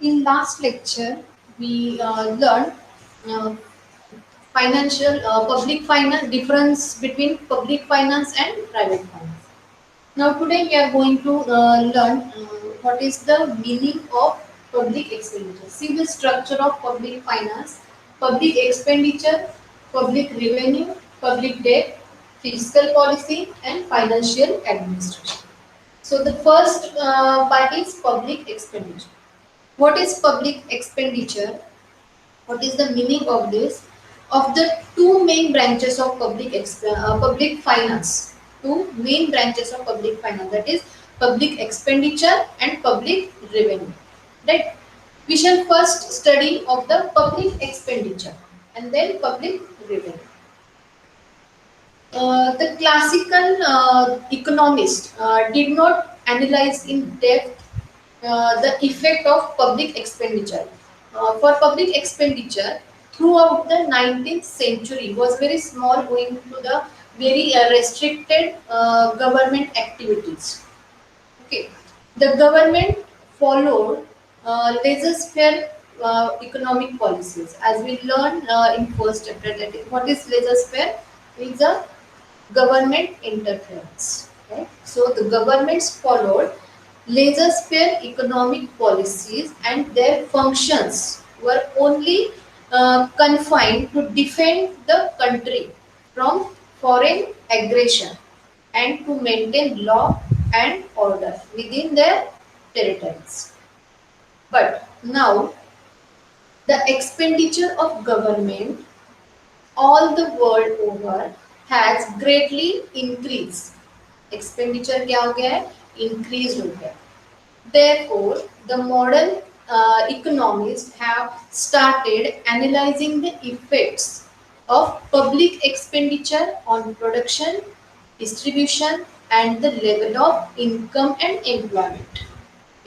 In last lecture, we learned uh, financial public finance difference between public finance and private finance. Now today we are going to learn what is the meaning of public expenditure. See the structure of public finance: public expenditure, public revenue, public debt, fiscal policy, and financial administration. So the first part is public expenditure. What is public expenditure? What is the meaning of this? Of the two main branches of public finance, two main branches of public finance, that is public expenditure and public revenue. Right? We shall first study of the public expenditure and then public revenue. The classical economist did not analyze in depth the effect of public expenditure. For public expenditure, throughout the 19th century was very small owing to the very restricted government activities. Okay, the government followed laissez-faire economic policies, as we learned in first chapter. That is, what is laissez-faire? Is a government interference. Right? So the governments followed laissez-faire economic policies, and their functions were only confined to defend the country from foreign aggression and to maintain law and order within their territories. But now the expenditure of government all the world over has greatly increased. Expenditure क्या हो गया है? Increased हो गया. Therefore, the modern economists have started analyzing the effects of public expenditure on production, distribution, and the level of income and employment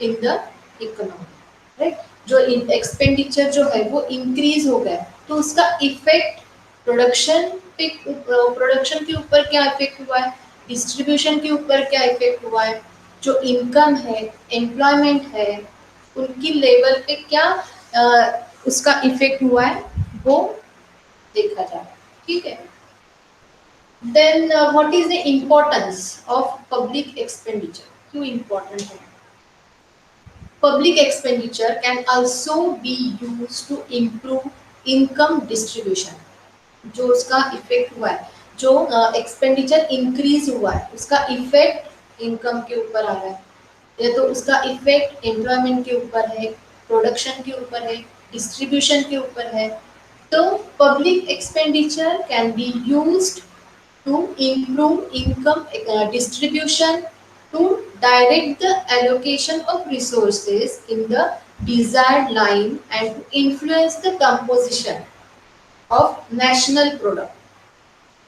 in the economy. Right? जो expenditure जो है वो इंक्रीज हो गया, तो उसका इफेक्ट प्रोडक्शन पे, प्रोडक्शन के ऊपर क्या इफेक्ट हुआ है, डिस्ट्रीब्यूशन के ऊपर क्या इफेक्ट हुआ है, जो इनकम है, एम्प्लॉयमेंट है, उनकी लेवल पे क्या उसका इफेक्ट हुआ है, वो देखा जा रहा है. ठीक है. Then what is the importance of public expenditure? क्यों इम्पोर्टेंट है? Public expenditure can also be used to improve income distribution. जो उसका इफेक्ट हुआ है, जो एक्सपेंडिचर इंक्रीज हुआ है, उसका इफेक्ट इनकम के ऊपर आ रहा है, या तो उसका इफेक्ट एम्प्लॉयमेंट के ऊपर है, प्रोडक्शन के ऊपर है, डिस्ट्रीब्यूशन के ऊपर है. तो public expenditure can be used to improve income distribution, to direct the allocation of resources in the desired line, and to influence the composition of national product.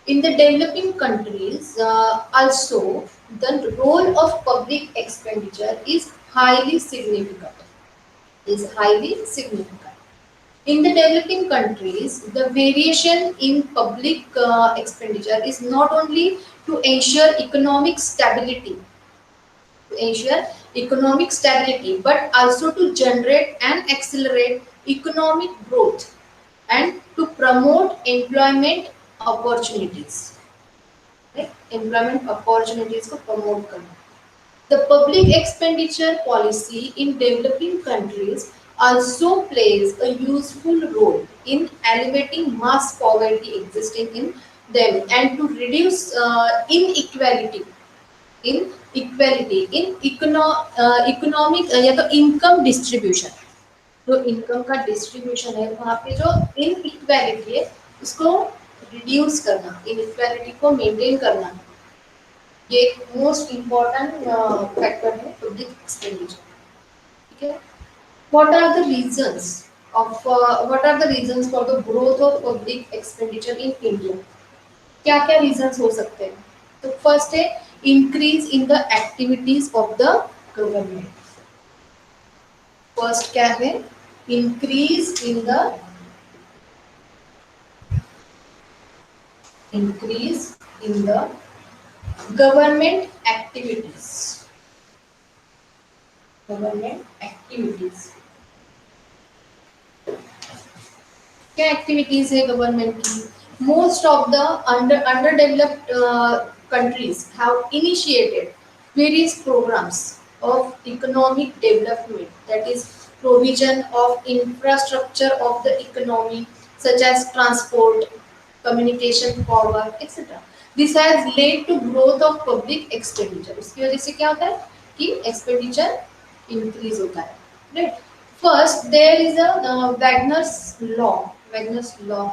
In the developing countries, also the role of public expenditure is highly significant. Is highly significant. In the developing countries, the variation in public expenditure is not only to ensure economic stability, but also to generate and accelerate economic growth and to promote employment opportunities. Right? Employment opportunities को promote करना. The public expenditure policy in developing countries also plays a useful role in alleviating mass poverty existing in them and to reduce inequality in economic या तो income distribution. जो income का distribution है वहाँ पे जो इनइक्वालिटी है उसको रिड्यूस करना, इनइक्वालिटी को मेंटेन करना, ये एक मोस्ट इम्पॉर्टेंट फैक्टर है पब्लिक एक्सपेंडिचर. ठीक है. What are the reasons for the growth of public expenditure in India? क्या क्या रीजंस हो सकते हैं? तो फर्स्ट है increase in the activities of the government. First क्या है? Increase in the government activities. क्या एक्टिविटीज है गवर्नमेंट की? Most of the underdeveloped countries have initiated various programs of economic development, that is provision of infrastructure of the economy such as transport, communication, power, etc. This has led to growth of public expenditure. इसकी वजह से क्या होता है कि expenditure increase होता है, right? First, there is a Wagner's law. Wagner's law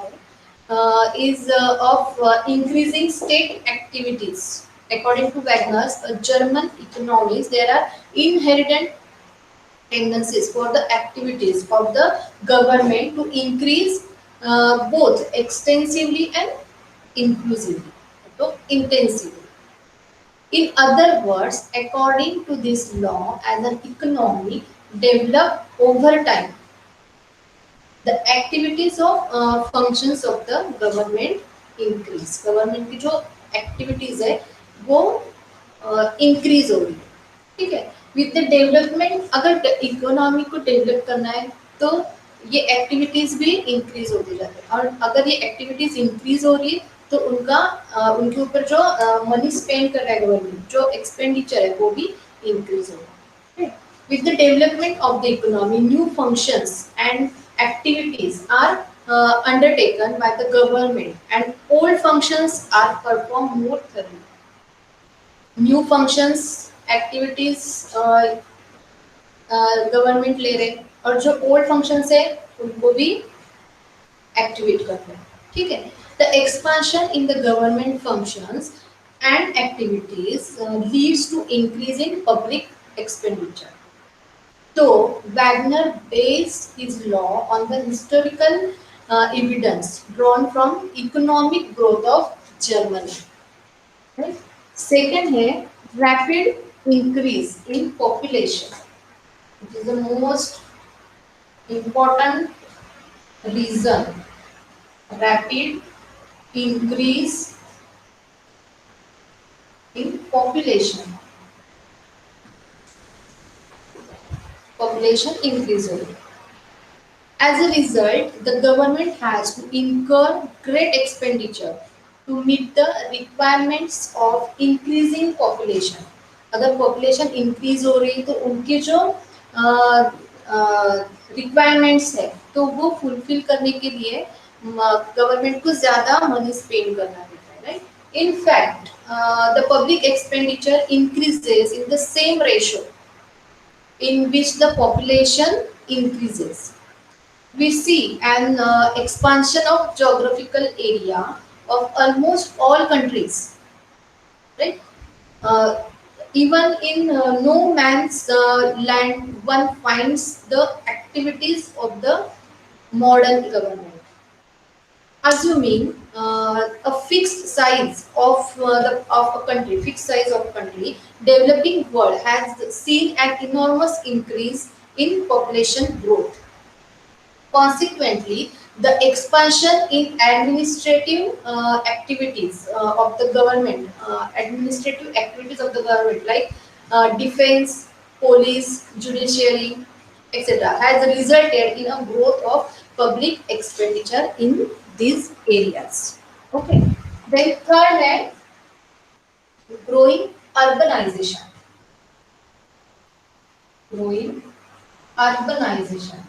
is of increasing state activities. According to Wagner's, German economies, there are inherent tendencies for the activities of the government to increase both extensively and inclusively, so intensively. In other words, according to this law, as an economy develop over time, the activities of functions of the government increase. Government की जो activities है वो increase हो रही है, ठीक है? With the development, अगर इकोनॉमी को डेवलप करना है तो ये एक्टिविटीज भी इंक्रीज होती जाती है, और अगर ये एक्टिविटीज इंक्रीज हो रही है तो उनका उनके ऊपर जो मनी स्पेंड कर रहा है गवर्नमेंट, जो एक्सपेंडिचर है वो भी इंक्रीज होगा। With the development of the economy, new functions and activities are undertaken by the government, and old functions are performed more thoroughly. New functions, activities government ले रहे हैं, और जो ओल्ड फंक्शंस है उनको भी एक्टिवेट करते हैं, ठीक है? The expansion in the government functions and activities leads to increase in public expenditure. So Wagner based his law on the historical evidence drawn from economic growth of Germany. Right? Second है rapid increase in population. It is the most important reason. Rapid increase in population. Population increase only. As a result, the government has to incur great expenditure to meet the requirements of increasing population. अगर population increase हो रही है तो उनके जो requirements है तो वो fulfill करने के लिए government को ज़्यादा money spend करना पड़ता है, right? In fact, the public expenditure increases in the same ratio in which the population increases. We see an expansion of geographical area of almost all countries, right? Uh, Even in no man's land, one finds the activities of the modern government. Assuming a fixed size of a country, fixed size of country, developing world has seen an enormous increase in population growth. Consequently, the expansion in administrative activities of the government, administrative activities of the government like defense, police, judiciary, etc., has resulted in a growth of public expenditure in these areas. Okay. Then third है growing urbanization. Growing urbanization.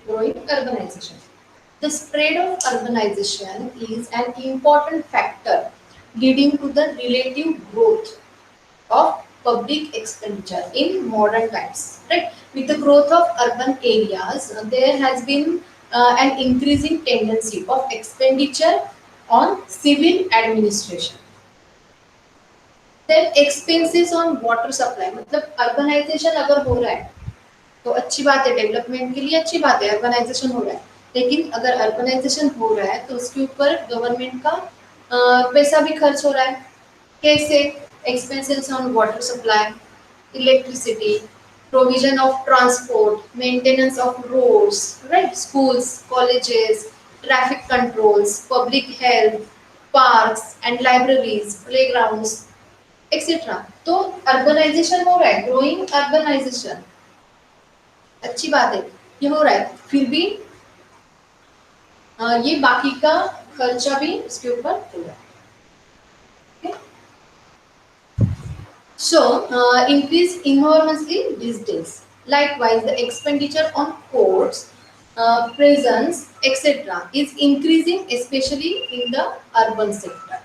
Growing urbanization. The spread of urbanization is an important factor leading to the relative growth of public expenditure in modern times. Right? With the growth of urban areas, there has been an increasing tendency of expenditure on civil administration. Then expenses on water supply. मतलब urbanization अगर हो रहा है तो अच्छी बात है, development के लिए अच्छी बात है, अर्बनाइजेशन हो रहा है, लेकिन अगर अर्बनाइजेशन हो रहा है तो उसके ऊपर गवर्नमेंट का पैसा भी खर्च हो रहा है. कैसे? Expenses on water supply, electricity, provision of transport, maintenance of roads, right, schools, colleges, traffic controls, public health, parks and libraries, playgrounds, etcetera. तो अर्बनाइजेशन हो रहा है, ग्रोइंग अर्बनाइजेशन. अच्छी बात है, ये हो रहा है, फिर भी ये बाकी का खर्चा भी इसके ऊपर हो रहा है। So, increase enormously these days. Likewise, the expenditure on courts, prisons, etc. is increasing, especially in the urban sector.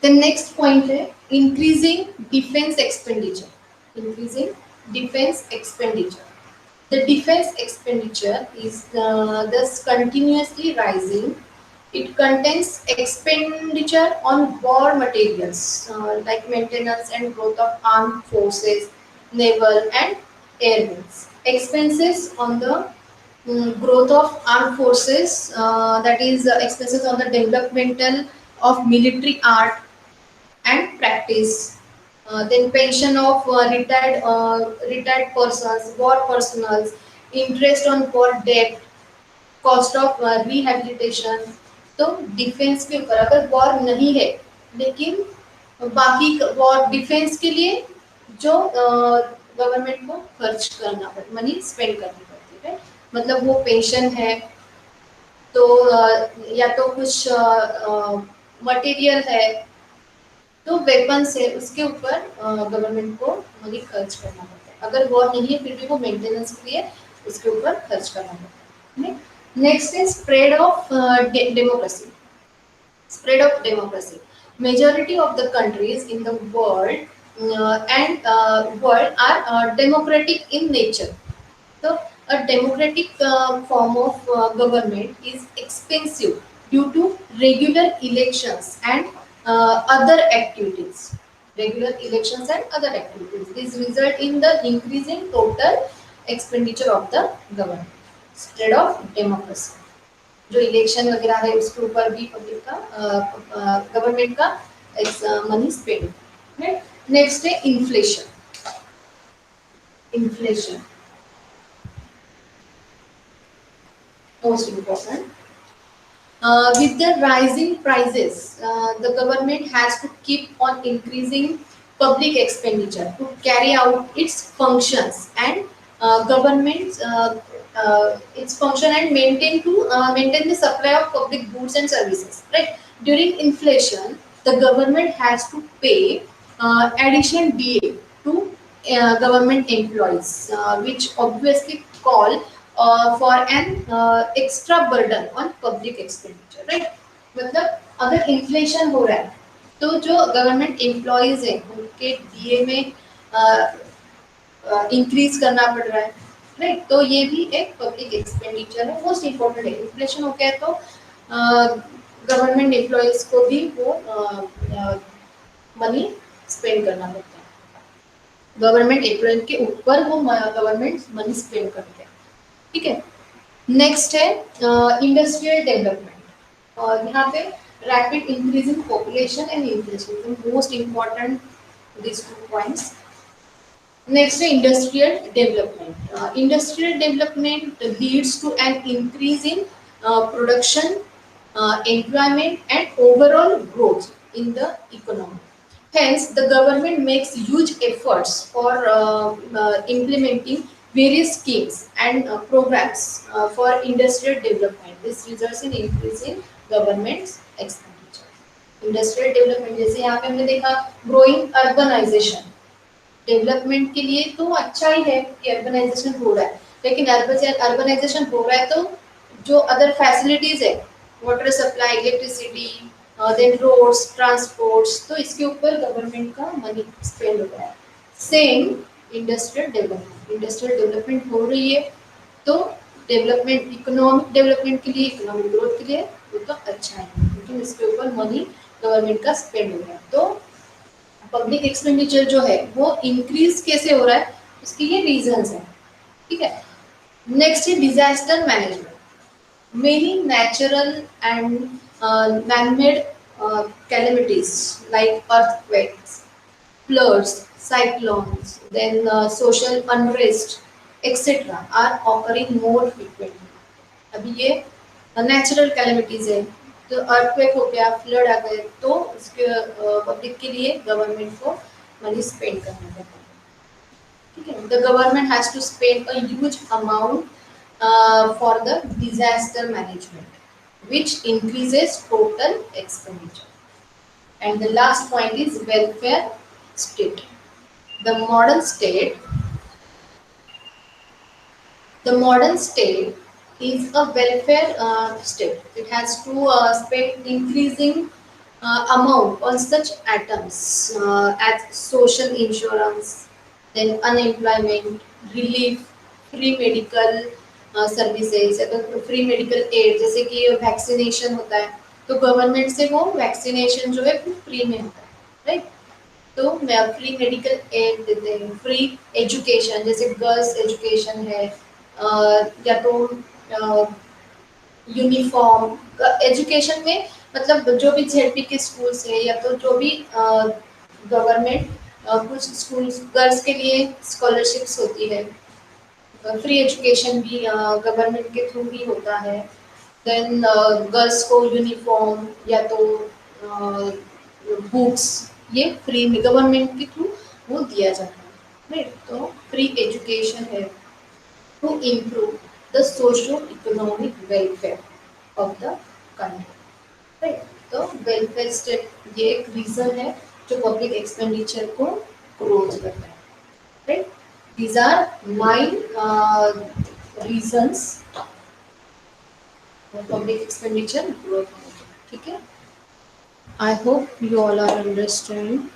The next point is increasing defense expenditure. Increasing defense expenditure. The defense expenditure is thus continuously rising. It contains expenditure on war materials like maintenance and growth of armed forces, naval and air wings. Expenses on the growth of armed forces, that is expenses on the developmental of military art and practice. Then pension of retired persons, war personals, interest on war debt, cost of rehabilitation. तो defence के ऊपर अगर war नहीं है लेकिन बाकी war defence के लिए जो गवर्नमेंट को खर्च करना पड़ता, मनी स्पेंड करनी पड़ती है, मतलब वो पेंशन है, तो या तो कुछ मटेरियल है, तो वेपन्स है, उसके ऊपर गवर्नमेंट को मनी खर्च करना पड़ता है। अगर वॉर नहीं है फिर भी वो मेंटेनेंस के लिए उसके ऊपर खर्च करना पड़ता है। Next is spread of democracy. Spread of democracy. Majority of the countries in the world are democratic in nature. So, a democratic form of government is expensive due to regular elections and other activities. Regular elections and other activities. This result in the increasing total expenditure of the government. Spread of democracy. जो election वगैरह है उसके ऊपर भी public का government का money spend है। Next है inflation. Inflation most important. With the rising prices, the government has to keep on increasing public expenditure to carry out its functions and its function and maintain the supply of public goods and services. Right, during inflation, the government has to pay additional DA to government employees, which obviously call for an extra burden on public expenditure, right? मतलब अगर inflation हो रहा है तो जो government employees हैं उनके DA में इंक्रीज करना पड़ रहा है, राइट? तो ये भी एक पब्लिक एक्सपेंडिचर है, मोस्ट इम्पोर्टेंट है। इन्फ्लेशन हो गया तो गवर्नमेंट एम्प्लॉयज को भी वो मनी स्पेंड करना पड़ता है, गवर्नमेंट एम्प्लॉय के ऊपर वो गवर्नमेंट मनी स्पेंड करते हैं। ठीक है, नेक्स्ट है इंडस्ट्रियल डेवलपमेंट, और यहाँ पे rapid increase in population and inflation, most important these 2 points. Next is industrial development. Industrial development leads to an increase in production, employment and overall growth in the economy. Hence, the government makes huge efforts for implementing various schemes and programs for industrial development. This results in increase in government's expenditure. Industrial development, जैसे यहाँ पे हमने देखा growing urbanisation, development के लिए तो अच्छा ही है कि अर्बनाइजेशन हो रहा है, लेकिन अर्बनाइजेशन हो रहा है तो जो अदर फैसिलिटीज है, water supply, electricity, then roads, transports, तो इसके ऊपर गवर्नमेंट का मनी स्पेंड हो रहा है। सेम इंडस्ट्रियल डेवलपमेंट हो रही है तो डेवलपमेंट, इकोनॉमिक डेवलपमेंट के लिए, इकोनॉमिक ग्रोथ के लिए वो तो अच्छा है, लेकिन इसके ऊपर मनी गवर्नमेंट का स्पेंड हो रहा है। तो पब्लिक एक्सपेंडिचर जो है वो इंक्रीज कैसे हो रहा है, उसकी ये रीजंस है। ठीक है, नेक्स्ट है disaster management. Many natural and man-made calamities like earthquakes, floods, cyclones, then social unrest, etc. are occurring more frequently. अभी ये नेचुरल कैलेमिटीज है, तो अर्थक्वेक हो गया, फ्लड आ गए, तो उसके पब्लिक के लिए गवर्नमेंट को मनी स्पेंड करना पड़ता है. ठीक है, the government has to spend a huge amount for the disaster management which increases total expenditure. And the last point is welfare state. The modern state, the modern state is a welfare state. It has to spend increasing amount on such items as social insurance, then unemployment, relief, free medical services, तो free medical aid, जैसे कि vaccination होता है तो government से वो vaccination जो है फ्री में होता है, राइट. तो फ्री मेडिकल एड देते हैं, फ्री एजुकेशन, जैसे गर्ल्स एजुकेशन है, या तो यूनिफॉर्म एजुकेशन में, मतलब जो भी जेडपी के स्कूल्स है या तो जो भी गवर्नमेंट कुछ स्कूल गर्ल्स के लिए स्कॉलरशिप्स होती है, फ्री एजुकेशन भी गवर्नमेंट के थ्रू ही होता है. देन गर्ल्स को यूनिफॉर्म या तो बुक्स, ये फ्री में गवर्नमेंट के थ्रू वो दिया जाता है, राइट. तो फ्री एजुकेशन है to improve the socio economic welfare of the country, right. तो वेलफेयर स्टेट ये एक रीजन है जो पब्लिक एक्सपेंडिचर को क्लोज करता है, right. These are nine reasons for public expenditure growth. ठीक है. I hope you all are understand.